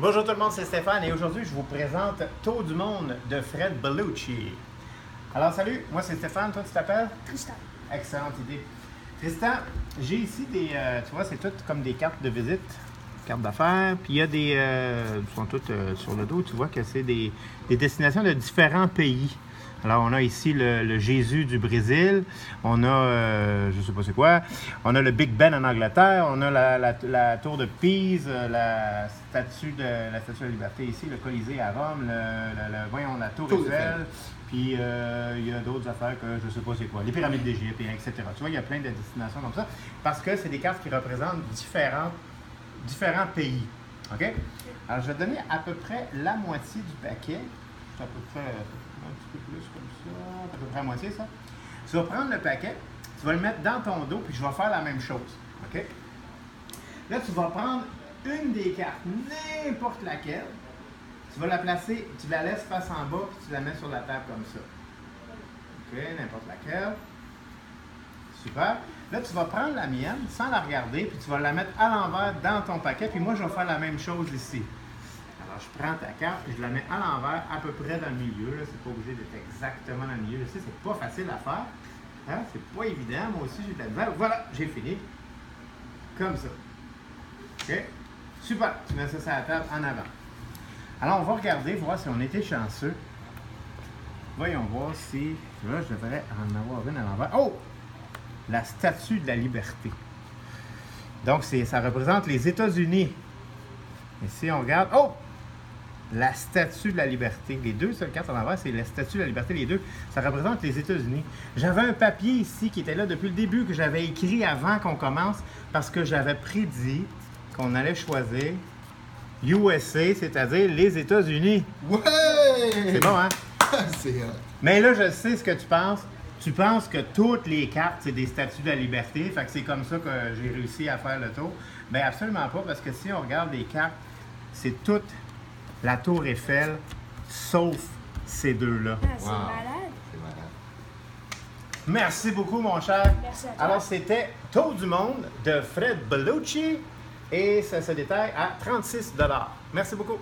Bonjour tout le monde, c'est Stéphane et aujourd'hui je vous présente Tour du monde de Fred Bellucci. Alors salut, moi c'est Stéphane, toi tu t'appelles? Tristan. Excellente idée. Tristan, j'ai ici des, tu vois c'est tout comme des cartes de visite, cartes d'affaires, puis il y a des, ils sont toutes sur le dos, tu vois que c'est des destinations de différents pays. Alors, on a ici le Jésus du Brésil, on a, je sais pas c'est quoi, on a le Big Ben en Angleterre, on a la tour de Pise, la statue de la Liberté ici, le Colisée à Rome, voyons, la tour Eiffel, puis il y a d'autres affaires que je sais pas c'est quoi, les pyramides d'Égypte, etc. Tu vois, il y a plein de destinations comme ça, parce que c'est des cartes qui représentent différents pays. OK? Alors, je vais te donner à peu près la moitié du paquet, c'est à peu près... un petit peu plus comme ça, à peu près à moitié ça. Tu vas prendre le paquet, tu vas le mettre dans ton dos, puis je vais faire la même chose. OK? Là, tu vas prendre une des cartes, n'importe laquelle, tu vas la placer, tu la laisses face en bas, puis tu la mets sur la table comme ça. OK? N'importe laquelle. Super. Là, tu vas prendre la mienne sans la regarder, puis tu vas la mettre à l'envers dans ton paquet, puis moi, je vais faire la même chose ici. Alors, je prends ta carte et je la mets à l'envers, à peu près dans le milieu. C'est pas obligé d'être exactement dans le milieu. Je sais, c'est pas facile à faire. Hein? C'est pas évident. Moi aussi, j'ai de la misère. Voilà, j'ai fini. Comme ça. OK? Super. Tu mets ça sur la table en avant. Alors, on va regarder, voir si on était chanceux. Voyons voir si... Là, je devrais en avoir une à l'envers. Oh! La Statue de la Liberté. Donc, ça représente les États-Unis. Et si on regarde... Oh! La Statue de la Liberté. Les deux seules cartes en l'envers, c'est la Statue de la Liberté. Les deux, ça représente les États-Unis. J'avais un papier ici qui était là depuis le début, que j'avais écrit avant qu'on commence, parce que j'avais prédit qu'on allait choisir USA, c'est-à-dire les États-Unis. Ouais! C'est bon, hein? C'est Mais là, je sais ce que tu penses. Tu penses que toutes les cartes, c'est des statues de la liberté, fait que c'est comme ça que j'ai réussi à faire le tour. Bien, absolument pas, parce que si on regarde les cartes, c'est toute la tour Eiffel, sauf ces deux-là. Ah, c'est malade. C'est malade. Merci beaucoup, mon cher. Merci à toi. Alors, c'était Tour du monde de Fred Bellucci et ça se détaille à 36 $. Merci beaucoup.